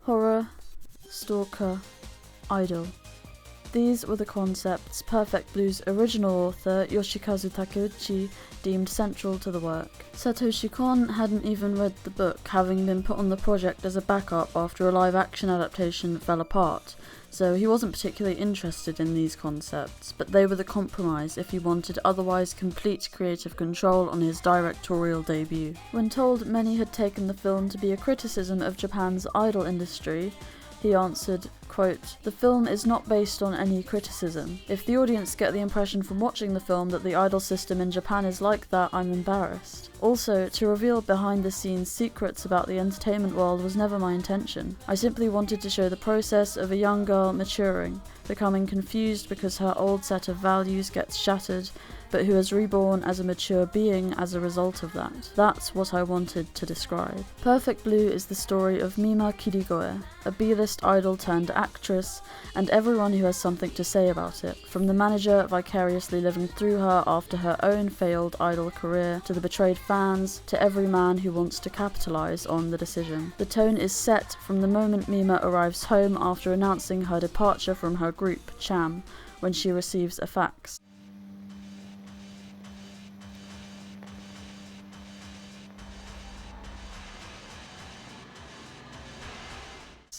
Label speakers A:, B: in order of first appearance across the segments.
A: Horror, stalker, idol. These were the concepts Perfect Blue's original author, Yoshikazu Takeuchi, deemed central to the work. Satoshi Kon hadn't even read the book, having been put on the project as a backup after a live-action adaptation fell apart, so he wasn't particularly interested in these concepts, but they were the compromise if he wanted otherwise complete creative control on his directorial debut. When told many had taken the film to be a criticism of Japan's idol industry, he answered, quote, "The film is not based on any criticism. If the audience get the impression from watching the film that the idol system in Japan is like that, I'm embarrassed. Also, to reveal behind-the-scenes secrets about the entertainment world was never my intention. I simply wanted to show the process of a young girl maturing, becoming confused because her old set of values gets shattered, but who is reborn as a mature being as a result of that. That's what I wanted to describe." Perfect Blue is the story of Mima Kirigoe, a B-list idol turned actress, and everyone who has something to say about it, from the manager vicariously living through her after her own failed idol career, to the betrayed fans, to every man who wants to capitalize on the decision. The tone is set from the moment Mima arrives home after announcing her departure from her group, Cham, when she receives a fax.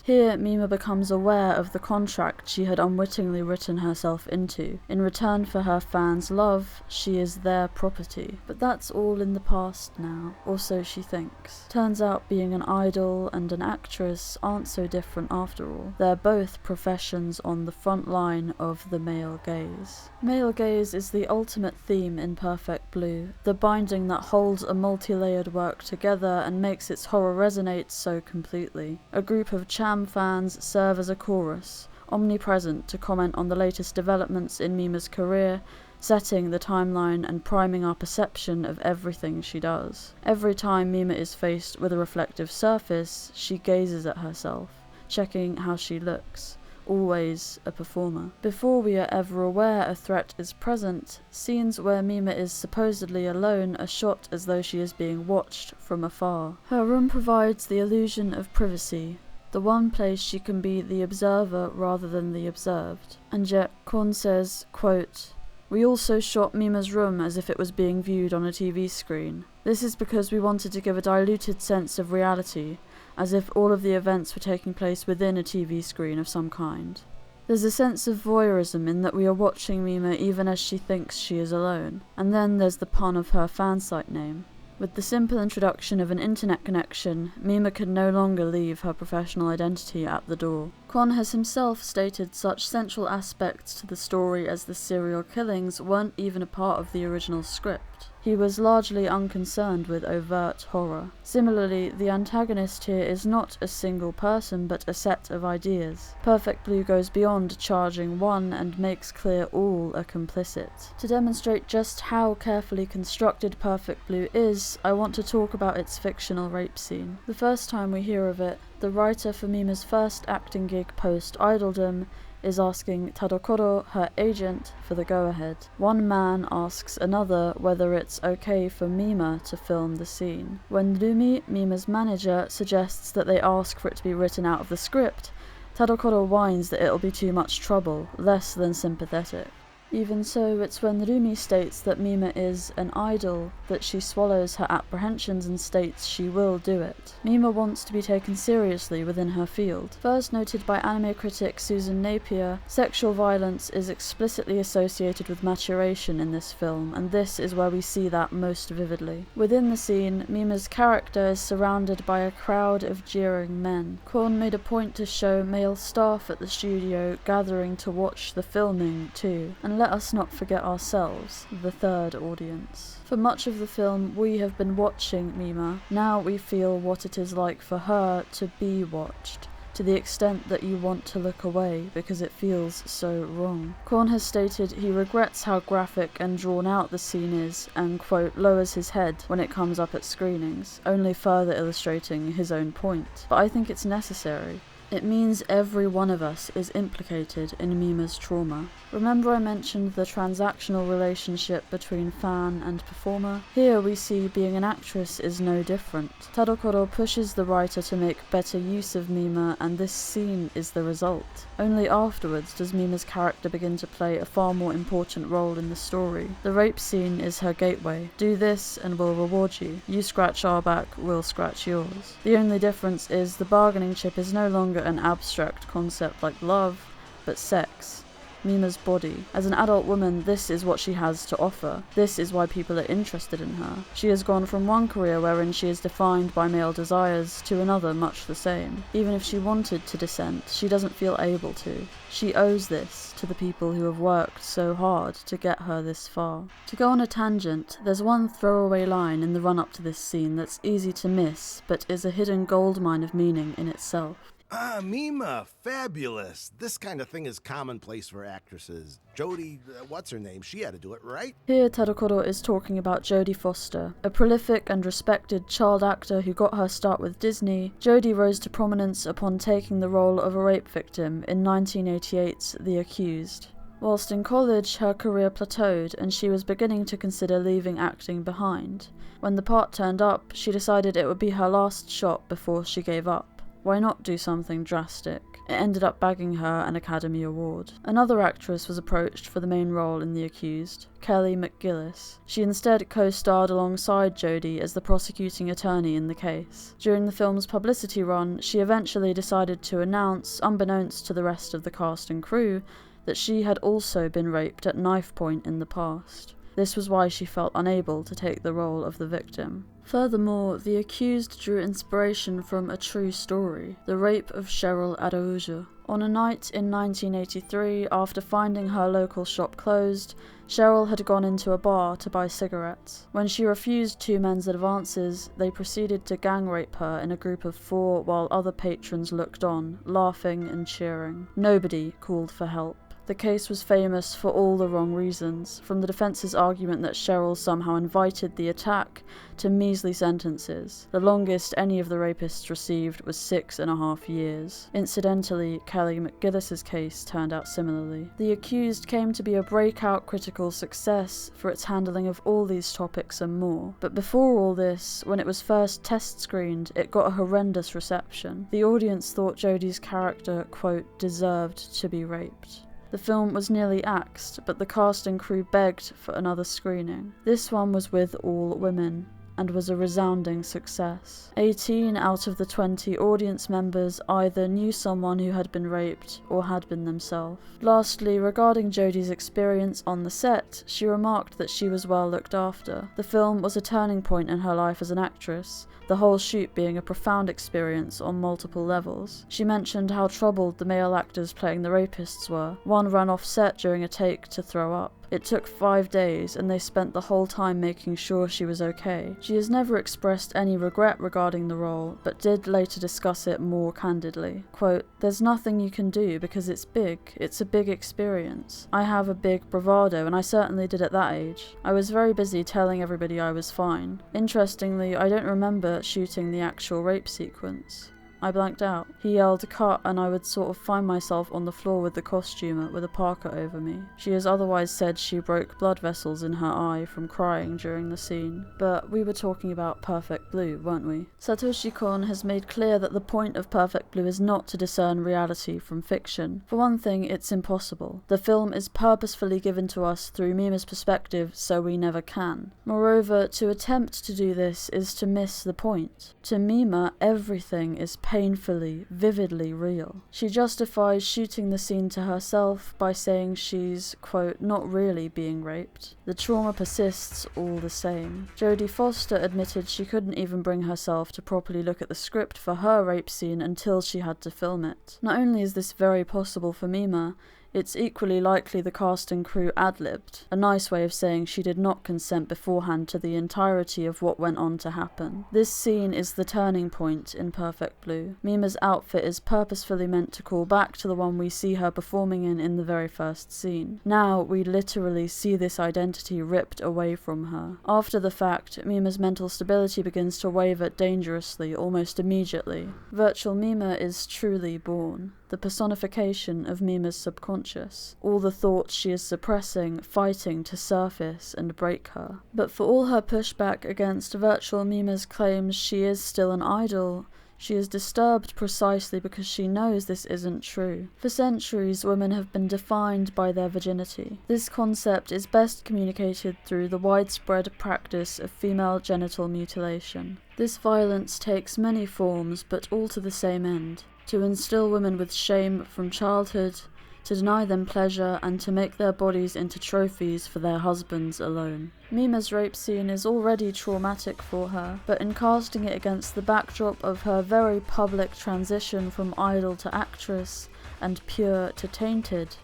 A: Here, Mima becomes aware of the contract she had unwittingly written herself into. In return for her fans' love, she is their property. But that's all in the past now, or so she thinks. Turns out being an idol and an actress aren't so different after all. They're both professions on the front line of the male gaze. Male gaze is the ultimate theme in Perfect Blue, the binding that holds a multi-layered work together and makes its horror resonate so completely. A group of Cham fans serve as a chorus, omnipresent to comment on the latest developments in Mima's career, setting the timeline and priming our perception of everything she does. Every time Mima is faced with a reflective surface, she gazes at herself, checking how she looks, always a performer. Before we are ever aware a threat is present, scenes where Mima is supposedly alone are shot as though she is being watched from afar. Her room provides the illusion of privacy, the one place she can be the observer rather than the observed. And yet, Kon says, quote, "We also shot Mima's room as if it was being viewed on a TV screen. This is because we wanted to give a diluted sense of reality, as if all of the events were taking place within a TV screen of some kind. There's a sense of voyeurism in that we are watching Mima even as she thinks she is alone. And then there's the pun of her fansite name. With the simple introduction of an internet connection, Mima can no longer leave her professional identity at the door." Kon has himself stated such central aspects to the story as the serial killings weren't even a part of the original script. He was largely unconcerned with overt horror. Similarly, the antagonist here is not a single person but a set of ideas. Perfect Blue goes beyond charging one and makes clear all are complicit. To demonstrate just how carefully constructed Perfect Blue is, I want to talk about its fictional rape scene. The first time we hear of it, the writer for Mima's first acting gig post-idoldom is asking Tadokoro, her agent, for the go-ahead. One man asks another whether it's okay for Mima to film the scene. When Rumi, Mima's manager, suggests that they ask for it to be written out of the script, Tadokoro whines that it'll be too much trouble, less than sympathetic. Even so, it's when Rumi states that Mima is an idol that she swallows her apprehensions and states she will do it. Mima wants to be taken seriously within her field. First noted by anime critic Susan Napier, sexual violence is explicitly associated with maturation in this film, and this is where we see that most vividly. Within the scene, Mima's character is surrounded by a crowd of jeering men. Kon made a point to show male staff at the studio gathering to watch the filming too, and let us not forget ourselves, the third audience. For much of the film, we have been watching Mima. Now we feel what it is like for her to be watched, to the extent that you want to look away because it feels so wrong. Kon has stated he regrets how graphic and drawn out the scene is and, quote, lowers his head when it comes up at screenings, only further illustrating his own point. But I think it's necessary. It means every one of us is implicated in Mima's trauma. Remember I mentioned the transactional relationship between fan and performer? Here we see being an actress is no different. Tadokoro pushes the writer to make better use of Mima, and this scene is the result. Only afterwards does Mima's character begin to play a far more important role in the story. The rape scene is her gateway. Do this and we'll reward you. You scratch our back, we'll scratch yours. The only difference is the bargaining chip is no longer an abstract concept like love, but sex. Mima's body. As an adult woman, this is what she has to offer. This is why people are interested in her. She has gone from one career wherein she is defined by male desires to another much the same. Even if she wanted to dissent, she doesn't feel able to. She owes this to the people who have worked so hard to get her this far. To go on a tangent, there's one throwaway line in the run-up to this scene that's easy to miss, but is a hidden goldmine of meaning in itself.
B: Ah, Mima, fabulous. This kind of thing is commonplace for actresses. Jodie, what's her name? She had to do it, right?
A: Here Tadokoro is talking about Jodie Foster, a prolific and respected child actor who got her start with Disney. Jodie rose to prominence upon taking the role of a rape victim in 1988's The Accused. Whilst in college, her career plateaued and she was beginning to consider leaving acting behind. When the part turned up, she decided it would be her last shot before she gave up. Why not do something drastic? It ended up bagging her an Academy Award. Another actress was approached for the main role in The Accused, Kelly McGillis. She instead co-starred alongside Jodie as the prosecuting attorney in the case. During the film's publicity run, she eventually decided to announce, unbeknownst to the rest of the cast and crew, that she had also been raped at knife point in the past. This was why she felt unable to take the role of the victim. Furthermore, The Accused drew inspiration from a true story, the rape of Cheryl Araujo. On a night in 1983, after finding her local shop closed, Cheryl had gone into a bar to buy cigarettes. When she refused two men's advances, they proceeded to gang rape her in a group of 4 while other patrons looked on, laughing and cheering. Nobody called for help. The case was famous for all the wrong reasons, from the defence's argument that Cheryl somehow invited the attack, to measly sentences. The longest any of the rapists received was 6.5 years. Incidentally, Kelly McGillis's case turned out similarly. The Accused came to be a breakout critical success for its handling of all these topics and more. But before all this, when it was first test screened, it got a horrendous reception. The audience thought Jodie's character, quote, deserved to be raped. The film was nearly axed, but the cast and crew begged for another screening. This one was with all women, and was a resounding success. 18 out of the 20 audience members either knew someone who had been raped or had been themselves. Lastly, regarding Jodie's experience on the set, she remarked that she was well looked after. The film was a turning point in her life as an actress, the whole shoot being a profound experience on multiple levels. She mentioned how troubled the male actors playing the rapists were. One ran off set during a take to throw up. It took 5 days, and they spent the whole time making sure she was okay. She has never expressed any regret regarding the role, but did later discuss it more candidly. Quote, "There's nothing you can do because it's big. It's a big experience. I have a big bravado, and I certainly did at that age. I was very busy telling everybody I was fine. Interestingly, I don't remember shooting the actual rape sequence. I blanked out. He yelled cut and I would sort of find myself on the floor with the costumer with a parka over me. She has otherwise said she broke blood vessels in her eye from crying during the scene. But we were talking about Perfect Blue, weren't we? Satoshi Kon has made clear that the point of Perfect Blue is not to discern reality from fiction. For one thing, it's impossible. The film is purposefully given to us through Mima's perspective, so we never can. Moreover, to attempt to do this is to miss the point. To Mima, everything is painfully, vividly real. She justifies shooting the scene to herself by saying she's, quote, not really being raped. The trauma persists all the same. Jodie Foster admitted she couldn't even bring herself to properly look at the script for her rape scene until she had to film it. Not only is this very possible for Mima, It's equally likely the cast and crew ad-libbed, a nice way of saying she did not consent beforehand to the entirety of what went on to happen. This scene is the turning point in Perfect Blue. Mima's outfit is purposefully meant to call back to the one we see her performing in the very first scene. Now we literally see this identity ripped away from her. After the fact, Mima's mental stability begins to waver dangerously almost immediately. Virtual Mima is truly born, the personification of Mima's subconscious, all the thoughts she is suppressing, fighting to surface and break her. But for all her pushback against Virtual Mima's claims she is still an idol, she is disturbed precisely because she knows this isn't true. For centuries, women have been defined by their virginity. This concept is best communicated through the widespread practice of female genital mutilation. This violence takes many forms, but all to the same end: to instill women with shame from childhood, to deny them pleasure, and to make their bodies into trophies for their husbands alone. Mima's rape scene is already traumatic for her, but in casting it against the backdrop of her very public transition from idol to actress, and pure to tainted,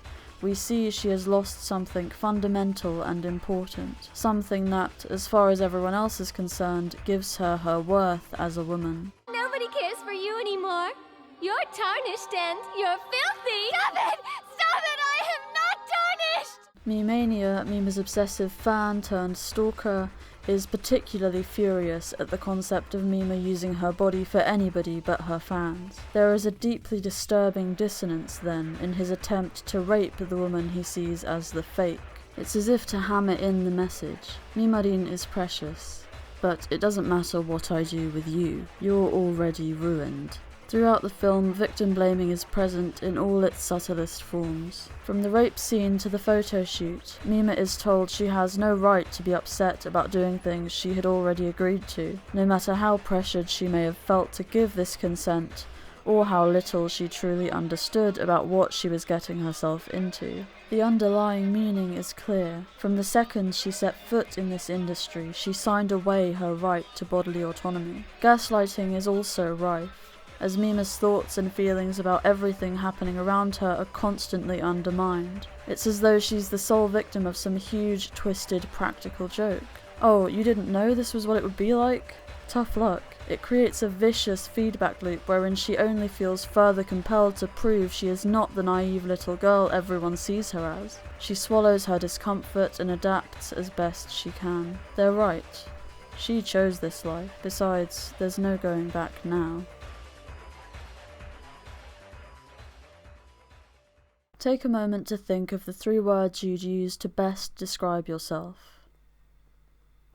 A: we see she has lost something fundamental and important, something that, as far as everyone else is concerned, gives her her worth as a woman.
C: Nobody cares for you anymore. You're tarnished and you're filthy! Stop it! Stop it! I am not tarnished!
A: Mimania, Mima's obsessive fan turned stalker, is particularly furious at the concept of Mima using her body for anybody but her fans. There is a deeply disturbing dissonance then in his attempt to rape the woman he sees as the fake. It's as if to hammer in the message: Mimarin is precious, but it doesn't matter what I do with you, you're already ruined. Throughout the film, victim blaming is present in all its subtlest forms. From the rape scene to the photo shoot, Mima is told she has no right to be upset about doing things she had already agreed to, no matter how pressured she may have felt to give this consent, or how little she truly understood about what she was getting herself into. The underlying meaning is clear. From the second she set foot in this industry, she signed away her right to bodily autonomy. Gaslighting is also rife, as Mima's thoughts and feelings about everything happening around her are constantly undermined. It's as though she's the sole victim of some huge, twisted, practical joke. Oh, you didn't know this was what it would be like? Tough luck. It creates a vicious feedback loop wherein she only feels further compelled to prove she is not the naive little girl everyone sees her as. She swallows her discomfort and adapts as best she can. They're right. She chose this life. Besides, there's no going back now. Take a moment to think of the 3 words you'd use to best describe yourself.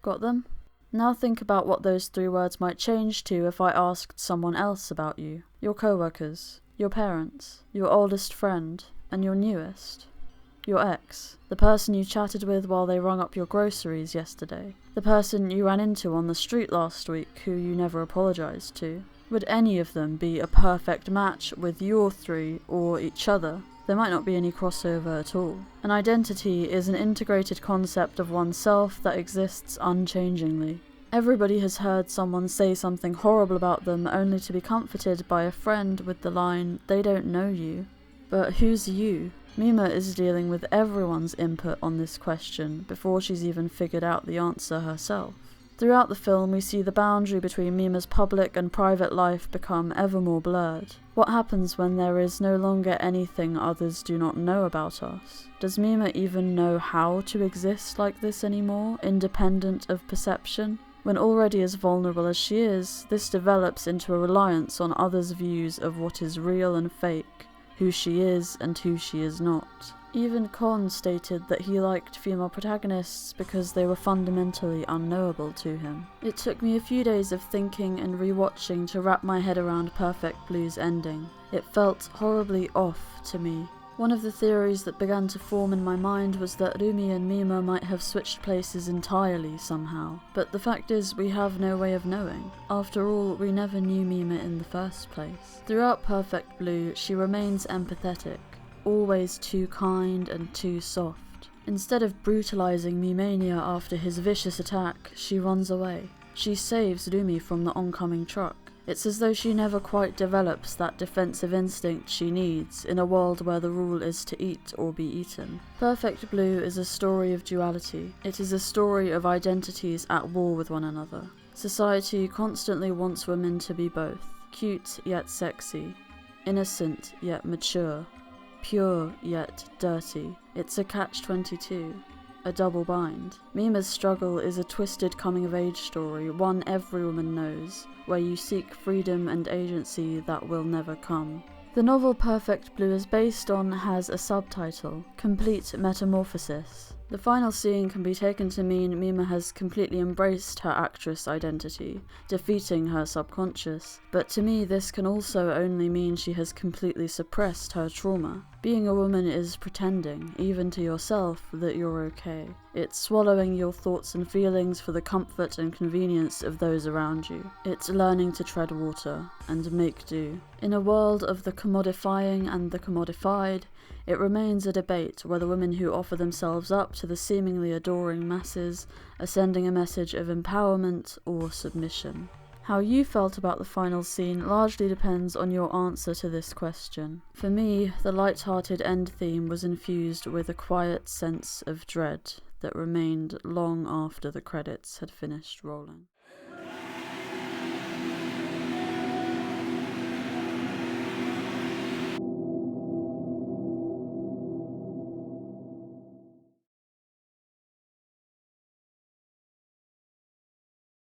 A: Got them? Now think about what those 3 words might change to if I asked someone else about you. Your co-workers, your parents, your oldest friend, and your newest. Your ex, the person you chatted with while they rung up your groceries yesterday, the person you ran into on the street last week who you never apologized to. Would any of them be a perfect match with your 3 or each other? There might not be any crossover at all. An identity is an integrated concept of oneself that exists unchangingly. Everybody has heard someone say something horrible about them only to be comforted by a friend with the line, "They don't know you." But who's you? Mima is dealing with everyone's input on this question before she's even figured out the answer herself. Throughout the film, we see the boundary between Mima's public and private life become ever more blurred. What happens when there is no longer anything others do not know about us? Does Mima even know how to exist like this anymore, independent of perception? When already as vulnerable as she is, this develops into a reliance on others' views of what is real and fake, who she is and who she is not. Even Kon stated that he liked female protagonists because they were fundamentally unknowable to him. It took me a few days of thinking and rewatching to wrap my head around Perfect Blue's ending. It felt horribly off to me. One of the theories that began to form in my mind was that Rumi and Mima might have switched places entirely somehow, but the fact is we have no way of knowing. After all, we never knew Mima in the first place. Throughout Perfect Blue, she remains empathetic, always too kind and too soft. Instead of brutalizing Mimania after his vicious attack, she runs away. She saves Rumi from the oncoming truck. It's as though she never quite develops that defensive instinct she needs in a world where the rule is to eat or be eaten. Perfect Blue is a story of duality. It is a story of identities at war with one another. Society constantly wants women to be both, cute yet sexy, innocent yet mature, pure yet dirty. It's a catch-22. A double bind. Mima's struggle is a twisted coming-of-age story, one every woman knows, where you seek freedom and agency that will never come. The novel Perfect Blue is based on has a subtitle, Complete Metamorphosis. The final scene can be taken to mean Mima has completely embraced her actress identity, defeating her subconscious, but to me this can also only mean she has completely suppressed her trauma. Being a woman is pretending, even to yourself, that you're okay. It's swallowing your thoughts and feelings for the comfort and convenience of those around you. It's learning to tread water and make do. In a world of the commodifying and the commodified, it remains a debate whether women who offer themselves up to the seemingly adoring masses are sending a message of empowerment or submission. How you felt about the final scene largely depends on your answer to this question. For me, the light-hearted end theme was infused with a quiet sense of dread that remained long after the credits had finished rolling.